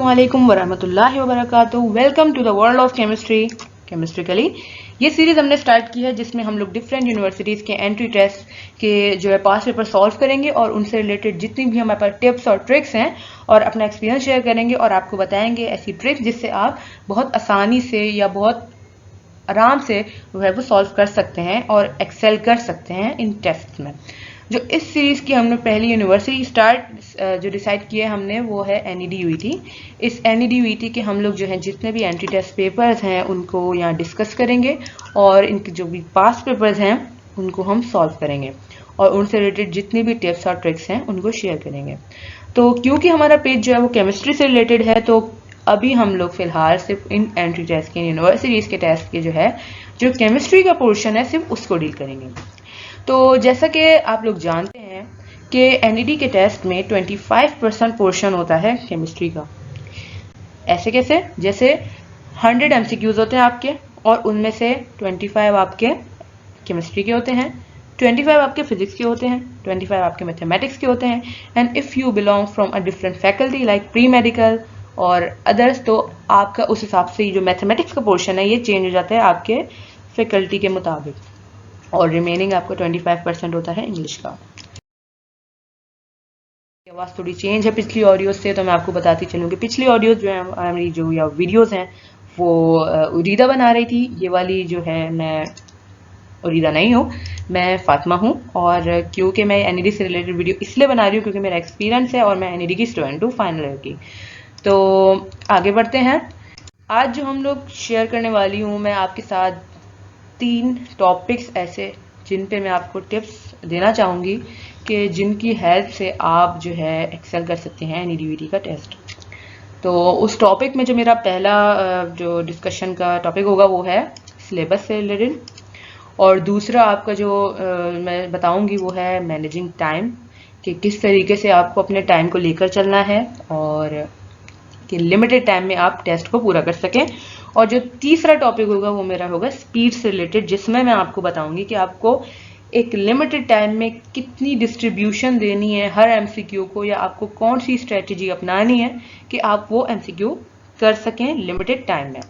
अस्सलामुअलैकुम वरहमतुल्लाहि वबरकातुहू। Welcome to the world of chemistrically. ये सीरीज हमने स्टार्ट की है जिसमें हम लोग डिफरेंट यूनिवर्सिटीज़ के एंट्री टेस्ट के जो है पास पेपर सॉल्व करेंगे और उनसे रिलेटेड जितनी भी हमारे पास टिप्स और ट्रिक्स हैं और अपना एक्सपीरियंस शेयर करेंगे और आपको बताएंगे ऐसी ट्रिक्स जिससे आप बहुत आसानी से या बहुत आराम से जो है वो सॉल्व कर सकते हैं और एक्सेल कर सकते हैं इन टेस्ट में। जो इस सीरीज़ की हमने पहली यूनिवर्सिटी जो डिसाइड किया हमने वो है NED-UET। इस NED-UET के हम लोग जो है जितने भी एंट्री टेस्ट पेपर्स हैं उनको यहाँ डिस्कस करेंगे और इनके जो भी पास पेपर्स हैं उनको हम सॉल्व करेंगे और उनसे रिलेटेड जितनी भी टिप्स और ट्रिक्स हैं उनको शेयर करेंगे। तो क्योंकि हमारा पेज जो है वो केमिस्ट्री से रिलेटेड है तो अभी हम लोग फिलहाल सिर्फ इन एंट्री टेस्ट के यूनिवर्सिटीज़ के टेस्ट के जो केमिस्ट्री का पोर्शन है सिर्फ उसको डील करेंगे। तो जैसा कि आप लोग जानते हैं कि NED के टेस्ट में 25% पोर्शन होता है केमिस्ट्री का। ऐसे कैसे? जैसे 100 MCQs होते हैं आपके और उनमें से 25 आपके केमिस्ट्री के होते हैं, 25 आपके फिजिक्स के होते हैं, 25 आपके मैथमेटिक्स के होते हैं। And if you belong from a different faculty like pre medical और अदर्स तो आपका उस हिसाब से जो मैथमेटिक्स का पोर्शन है ये चेंज हो जाता है आपके फैकल्टी के मुताबिक और रिमेनिंग आपका 25% होता है इंग्लिश का। आवाज़ थोड़ी चेंज है पिछली ऑडियो से तो मैं आपको बताती चलूँ कि पिछली ऑडियो जो है हमारी जो या वीडियोस हैं वो उरीदा बना रही थी। ये वाली जो है मैं उरीदा नहीं हूँ, मैं फातिमा हूँ और क्योंकि मैं NED से रिलेटेड वीडियो इसलिए बना रही हूँ क्योंकि मेरा एक्सपीरियंस है और मैं NED की स्टूडेंट हूँ फाइनल ईयर की। तो आगे बढ़ते हैं। आज जो हम लोग शेयर करने वाली हूँ मैं आपके साथ 3 टॉपिक्स ऐसे जिन पे मैं आपको टिप्स देना चाहूँगी कि जिनकी हेल्प से आप जो है एक्सेल कर सकते हैं NED-UET का टेस्ट। तो उस टॉपिक में जो मेरा पहला जो डिस्कशन का टॉपिक होगा वो है सिलेबस से रिलेटेड और दूसरा आपका जो मैं बताऊंगी वो है मैनेजिंग टाइम, कि किस तरीके से आपको अपने टाइम को लेकर चलना है और कि लिमिटेड टाइम में आप टेस्ट को पूरा कर सकें। और जो तीसरा टॉपिक होगा वो मेरा होगा स्पीड से रिलेटेड, जिसमें मैं आपको बताऊंगी कि आपको एक लिमिटेड टाइम में कितनी डिस्ट्रीब्यूशन देनी है हर MCQ को या आपको कौन सी स्ट्रेटेजी अपनानी है कि आप वो MCQ कर सकें लिमिटेड टाइम में।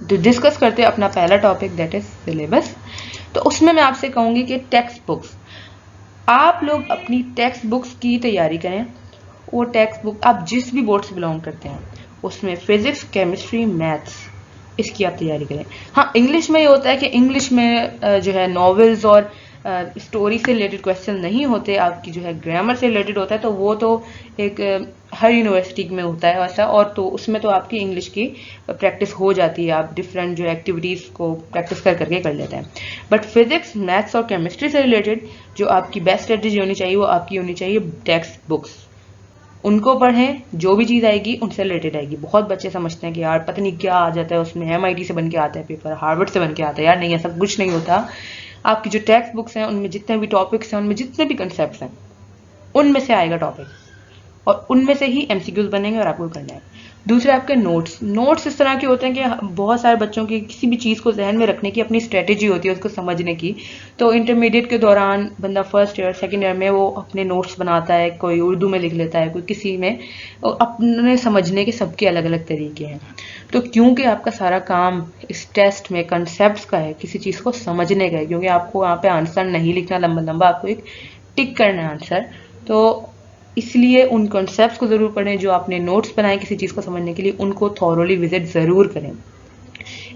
तो डिस्कस करते हैं अपना पहला टॉपिक दैट इज सिलेबस। तो उसमें मैं आपसे कहूंगी कि टेक्स्ट बुक्स, आप लोग अपनी टेक्स्ट बुक्स की तैयारी करें। वो टेक्स्ट बुक आप जिस भी बोर्ड से बिलोंग करते हैं उसमें फिजिक्स, केमिस्ट्री, मैथ्स इसकी आप तैयारी करें। हाँ, इंग्लिश में ये होता है कि इंग्लिश में जो है नॉवेल्स और स्टोरी से रिलेटेड क्वेश्चन नहीं होते, आपकी जो है ग्रामर से रिलेटेड होता है। तो वो तो एक हर यूनिवर्सिटी में होता है ऐसा, और तो उसमें तो आपकी इंग्लिश की प्रैक्टिस हो जाती है, आप डिफरेंट जो एक्टिविटीज़ को प्रैक्टिस करके कर लेते हैं। बट फिजिक्स, मैथ्स और केमिस्ट्री से रिलेटेड जो आपकी बेस्ट स्ट्रेटेजी होनी चाहिए वो आपकी होनी चाहिए टेक्स्ट बुक्स। उनको पढ़ें, जो भी चीज़ आएगी उनसे रिलेटेड आएगी। बहुत बच्चे समझते हैं कि यार पता नहीं क्या आ जाता है उसमें, MIT से बन के आता है पेपर, हार्वर्ड से बन के आता है। यार नहीं, ऐसा कुछ नहीं होता। आपकी जो टेक्स्ट बुक्स हैं उनमें जितने भी टॉपिक्स हैं, उनमें जितने भी कंसेप्ट हैं, उनमें से आएगा टॉपिक और उनमें से ही MCQs बनेंगे और आपको करना है। दूसरे आपके नोट्स इस तरह के होते हैं कि बहुत सारे बच्चों की किसी भी चीज़ को जहन में रखने की अपनी स्ट्रेटेजी होती है उसको समझने की। तो इंटरमीडिएट के दौरान बंदा फर्स्ट ईयर सेकेंड ईयर में वो अपने नोट्स बनाता है, कोई उर्दू में लिख लेता है, कोई किसी में, अपने समझने के सबके अलग अलग तरीके हैं। तो क्योंकि आपका सारा काम इस टेस्ट में कंसेप्ट का है, किसी चीज़ को समझने का है, क्योंकि आपको वहाँ पे आंसर नहीं लिखना लंबा लंबा, आपको एक टिक करना है आंसर, तो इसलिए उन कॉन्सेप्ट्स को ज़रूर पढ़ें। जो आपने नोट्स बनाए किसी चीज़ को समझने के लिए उनको थॉरोली विजिट ज़रूर करें।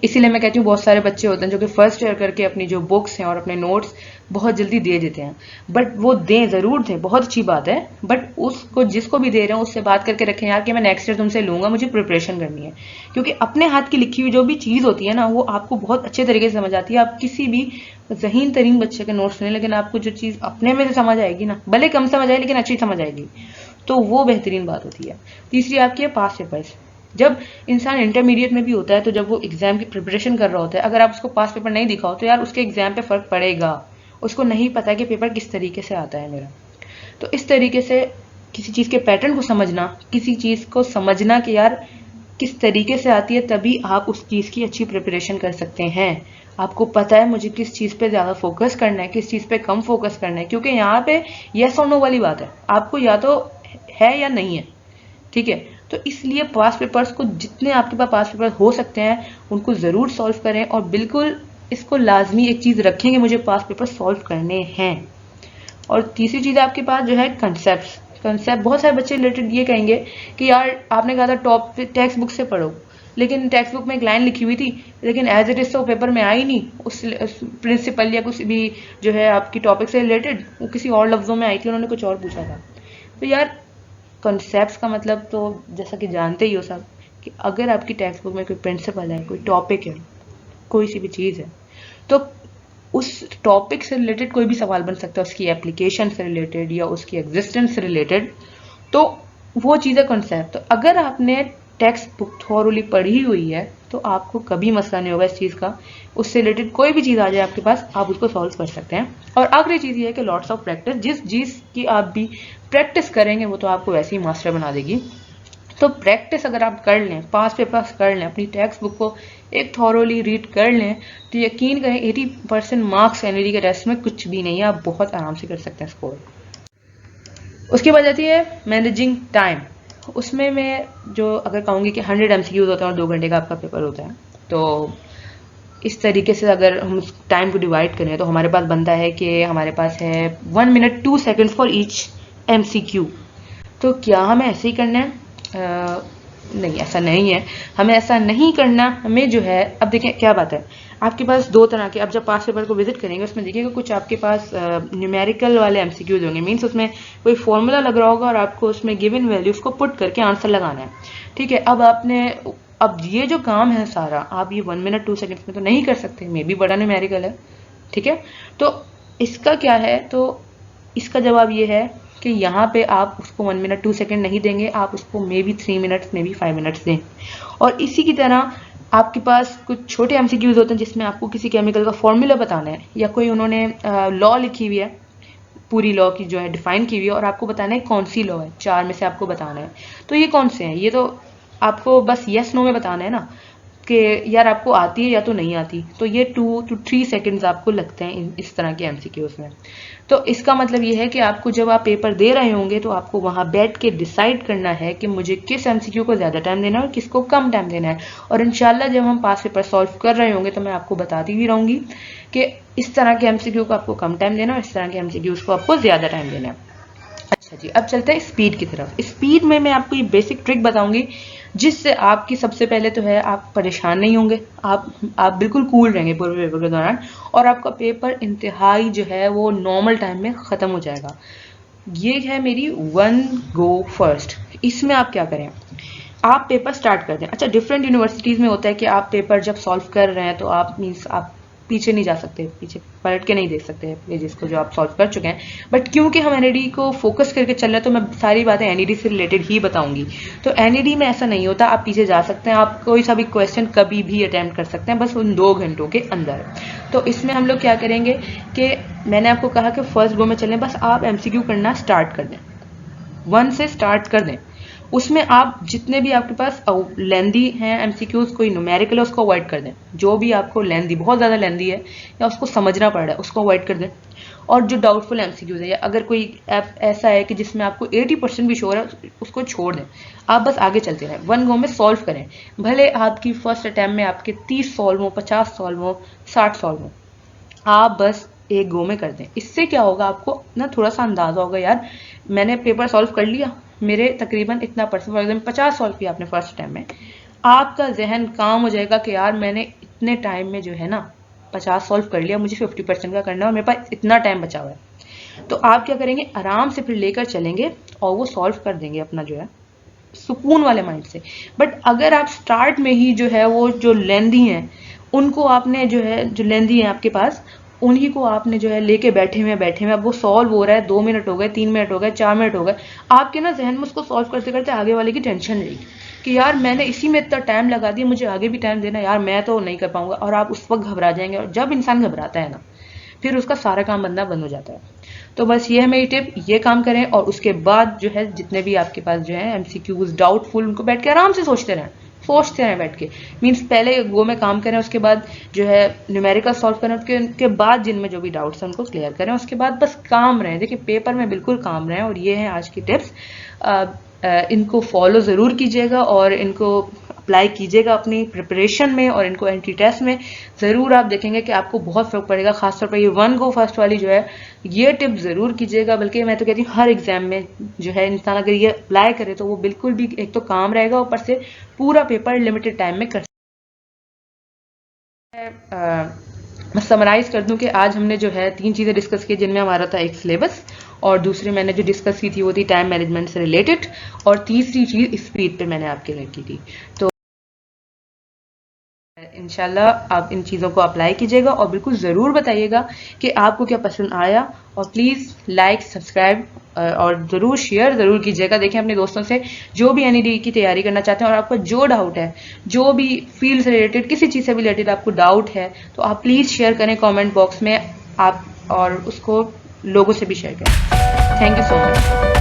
इसीलिए मैं कहती हूँ बहुत सारे बच्चे होते हैं जो कि फर्स्ट ईयर करके अपनी जो बुक्स हैं और अपने नोट्स बहुत जल्दी दे देते हैं। बट वो दें, ज़रूर दें, बहुत अच्छी बात है, बट उसको जिसको भी दे रहे हैं उससे बात करके रखें यार कि मैं नेक्स्ट ईयर तुमसे लूँगा, मुझे प्रिपरेशन करनी है। क्योंकि अपने हाथ की लिखी हुई जो भी चीज़ होती है ना वो आपको बहुत अच्छे तरीके से समझ आती है। आप किसी भी ज़हीन तरीन बच्चे के नोट्स लें, लेकिन आपको जो चीज़ अपने में से समझ आएगी ना, भले कम समझ आए लेकिन अच्छी समझ आएगी, तो वो बेहतरीन बात होती है। तीसरी आपकी है पास पेपर्स। जब इंसान इंटरमीडिएट में भी होता है तो जब वो एग्जाम की प्रिपरेशन कर रहा होता है, अगर आप उसको पास पेपर नहीं दिखाओ तो यार उसके एग्जाम पे फर्क पड़ेगा। उसको नहीं पता कि पेपर किस तरीके से आता है मेरा। तो इस तरीके से किसी चीज़ के पैटर्न को समझना, किसी चीज़ को समझना कि यार किस तरीके से आती है, तभी आप उस चीज़ की अच्छी प्रिपरेशन कर सकते हैं। आपको पता है मुझे किस चीज़ पे ज़्यादा फोकस करना है, किस चीज़ पे कम फोकस करना है, क्योंकि यहाँ पे यस और नो वाली बात है, आपको या तो है या नहीं है, ठीक है। तो इसलिए पास्ट पेपर्स को जितने आपके पास पास्ट पेपर हो सकते हैं उनको ज़रूर सॉल्व करें, और बिल्कुल इसको लाजमी एक चीज़ रखेंगे, मुझे पास्ट पेपर सॉल्व करने हैं। और तीसरी चीज़ आपके पास जो है कंसेप्ट बहुत सारे बच्चे रिलेटेड ये कहेंगे कि यार आपने कहा था टॉप टेक्स्ट बुक से पढ़ो, लेकिन टेक्स्ट बुक में एक लाइन लिखी हुई थी, लेकिन एज इट इज तो पेपर में आई नहीं, उस प्रिंसिपल या कुछ भी जो है आपकी टॉपिक से रिलेटेड वो किसी और लफ्जों में आई थी, उन्होंने कुछ और पूछा था। तो यार कॉन्सेप्ट्स का मतलब तो जैसा कि जानते ही हो सब कि अगर आपकी टेक्स्ट बुक में कोई प्रिंसिपल है, कोई टॉपिक है, कोई सी भी चीज़ है, तो उस टॉपिक से रिलेटेड कोई भी सवाल बन सकता है, उसकी एप्लीकेशन से रिलेटेड या उसकी एग्जिस्टेंस से रिलेटेड, तो वो चीज़ है कॉन्सेप्ट। तो अगर आपने टेक्स्ट बुक थॉरली पढ़ी हुई है तो आपको कभी मसला नहीं होगा इस चीज़ का, उससे रिलेटेड कोई भी चीज़ आ जाए आपके पास आप उसको सॉल्व कर सकते हैं। और आखिरी चीज़ ये है कि लॉट्स ऑफ प्रैक्टिस, जिस चीज़ की आप भी प्रैक्टिस करेंगे वो तो आपको वैसे ही मास्टर बना देगी। तो प्रैक्टिस अगर आप कर लें, पास पेपर्स कर लें, अपनी टेक्स्ट बुक को एक थॉरोली रीड कर लें, तो यकीन करें 80% मार्क्स एनईडी के टेस्ट में कुछ भी नहीं है, आप बहुत आराम से कर सकते हैं स्कोर। उसके बाद आती है मैनेजिंग टाइम। उसमें मैं जो अगर कहूँगी कि 100 MCQs होते हैं और 2 घंटे का आपका पेपर होता है, तो इस तरीके से अगर हम उस टाइम को डिवाइड करें तो हमारे पास बनता है कि हमारे पास है 1 minute 2 seconds for each MCQ। तो क्या हमें ऐसे ही करना है? नहीं, ऐसा नहीं है, हमें ऐसा नहीं करना। हमें जो है, अब देखें क्या बात है, आपके पास दो तरह के, अब जब पास पेपर को विजिट करेंगे उसमें देखिएगा कुछ आपके पास न्यूमेरिकल वाले MCQs होंगे, मीन्स उसमें कोई फॉर्मूला लग रहा होगा और आपको उसमें गिवन वैल्यूज को पुट करके आंसर लगाना है। ठीक है, अब ये जो काम है सारा आप ये 1 मिनट 2 सेकेंड्स में तो नहीं कर सकते, मे भी बड़ा न्यूमेरिकल है। ठीक है, तो इसका क्या है, तो इसका जवाब ये है कि यहाँ पे आप उसको 1 मिनट 2 सेकेंड नहीं देंगे, आप उसको may be 3 minutes may be 5 minutes दें। और इसी की तरह आपके पास कुछ छोटे MCQs होते हैं जिसमें आपको किसी केमिकल का फॉर्मूला बताना है, या कोई उन्होंने लॉ लिखी हुई है, पूरी लॉ की जो है डिफाइन की हुई है, और आपको बताना है कौन सी लॉ है, 4 में से आपको बताना है। तो ये कौन से हैं, ये तो आपको बस यस नो में बताना है ना कि यार आपको आती है या तो नहीं आती। तो ये 2 to 3 सेकेंड्स आपको लगते हैं इस तरह के MCQs में। तो इसका मतलब ये है कि आपको जब आप पेपर दे रहे होंगे तो आपको वहां बैठ के डिसाइड करना है कि मुझे किस MCQ को ज़्यादा टाइम देना है और किसको कम टाइम देना है। और इंशाल्लाह जब हम पास पेपर सॉल्व कर रहे होंगे तो मैं आपको बताती भी रहूंगी कि इस तरह के MCQ को आपको कम टाइम देना है और इस तरह के MCQs को आपको ज़्यादा टाइम देना है। अच्छा जी, अब चलते हैं स्पीड की तरफ। स्पीड में मैं आपको ये बेसिक ट्रिक बताऊंगी जिससे आपकी सबसे पहले तो है आप परेशान नहीं होंगे, आप बिल्कुल कूल रहेंगे पूरे पेपर के दौरान, और आपका पेपर इंतहाई जो है वो नॉर्मल टाइम में ख़त्म हो जाएगा। ये है मेरी 1 गो फर्स्ट। इसमें आप क्या करें, आप पेपर स्टार्ट कर दें। अच्छा, डिफरेंट यूनिवर्सिटीज़ में होता है कि आप पेपर जब सॉल्व कर रहे हैं तो आप मीन्स आप पीछे नहीं जा सकते, पीछे पलट के नहीं देख सकते पेजेस को जो आप सॉल्व कर चुके हैं। बट क्योंकि हम एनईडी को फोकस करके चल रहे हैं तो मैं सारी बातें एनईडी से रिलेटेड ही बताऊंगी। तो एनईडी में ऐसा नहीं होता, आप पीछे जा सकते हैं, आप कोई सा भी क्वेश्चन कभी भी अटेम्प्ट कर सकते हैं, बस उन 2 घंटों के अंदर। तो इसमें हम लोग क्या करेंगे कि मैंने आपको कहा कि फर्स्ट गो में चलें, बस आप MCQ करना स्टार्ट कर दें, 1 से स्टार्ट कर दें। उसमें आप जितने भी आपके पास लेंदी हैं MCQs, कोई न्यूमेरिकल है उसको अवॉइड कर दें, जो भी आपको लेंदी बहुत ज़्यादा लेंदी है या उसको समझना पड़ रहा है उसको अवॉइड कर दें। और जो डाउटफुल MCQs है या अगर कोई ऐसा है कि जिसमें आपको 80% भी श्योर है उसको छोड़ दें, आप बस आगे चलते रहें, 1 गो में सॉल्व करें। भले आपकी फर्स्ट अटैम्प्ट में आपके 30 सॉल्व हो, 50 सॉल्व हो, 60 सॉल्व हो, आप बस 1 गो में कर दें। इससे क्या होगा, आपको ना थोड़ा सा अंदाजा होगा, यार मैंने पेपर सॉल्व कर लिया, मेरे तकरीबन इतना परसेंट, फॉर एग्जाम्पल 50 सॉल्व किया आपने फर्स्ट टाइम में, आपका जहन काम हो जाएगा कि यार मैंने इतने टाइम में जो है ना 50 सॉल्व कर लिया, मुझे 50% का करना है और मेरे पास इतना टाइम बचा हुआ है। तो आप क्या करेंगे, आराम से फिर लेकर चलेंगे और वो सॉल्व कर देंगे अपना जो है सुकून वाले माइंड से। बट अगर आप स्टार्ट में ही जो है वो जो लेंदी हैं उनको आपने जो है, जो लेंदी है आपके पास, उन्हीं को आपने जो है लेके बैठे हुए, अब वो सॉल्व हो रहा है, 2 मिनट हो गए, 3 मिनट हो गए, 4 मिनट हो गए, आपके ना जहन में उसको सॉल्व करते करते आगे वाले की टेंशन रही कि यार मैंने इसी में इतना टाइम लगा दिया, मुझे आगे भी टाइम देना, यार मैं तो नहीं कर पाऊंगा, और आप उस वक्त घबरा जाएंगे। और जब इंसान घबराता है ना फिर उसका सारा काम बनना बंद हो जाता है। तो बस ये है मेरी टिप, ये काम करें। और उसके बाद जो है जितने भी आपके पास जो है MCQs डाउटफुल, उनको बैठ के आराम से सोचते रहें बैठ के, मीन्स पहले वो में काम करें, उसके बाद जो है न्यूमेरिकल सॉल्व करें, उनके बाद जिनमें जो भी डाउट्स हैं उनको क्लियर करें, उसके बाद बस काम रहें। देखिए पेपर में बिल्कुल काम रहें, और ये है आज की टिप्स। इनको फॉलो ज़रूर कीजिएगा और इनको अप्लाई कीजिएगा अपनी प्रिपरेशन में और इनको एंट्री टेस्ट में ज़रूर आप देखेंगे कि आपको बहुत फ़र्क पड़ेगा। खासतौर पर ये 1 गो फर्स्ट वाली जो है ये टिप ज़रूर कीजिएगा, बल्कि मैं तो कहती हूँ हर एग्जाम में जो है इंसान अगर ये अप्लाई करे तो वो बिल्कुल भी एक तो काम रहेगा, ऊपर से पूरा पेपर लिमिटेड टाइम में कर मैं समराइज कर दूं कि आज हमने जो है 3 चीज़ें डिस्कस की, जिनमें हमारा था एक सिलेबस, और दूसरी मैंने जो डिस्कस की थी वो थी टाइम मैनेजमेंट से रिलेटेड, और तीसरी चीज़ स्पीड पे मैंने आपके लिए की थी। तो इंशाल्लाह आप इन चीज़ों को अप्लाई कीजिएगा और बिल्कुल ज़रूर बताइएगा कि आपको क्या पसंद आया, और प्लीज़ लाइक सब्सक्राइब और ज़रूर शेयर ज़रूर कीजिएगा। देखें अपने दोस्तों से जो भी NED की तैयारी करना चाहते हैं और आपका जो डाउट है, जो भी फील्ड से रिलेटेड किसी चीज़ से भी रिलेटेड आपको डाउट है, तो आप प्लीज़ शेयर करें कॉमेंट बॉक्स में आप, और उसको लोगों से भी शेयर करें। Thank you so much.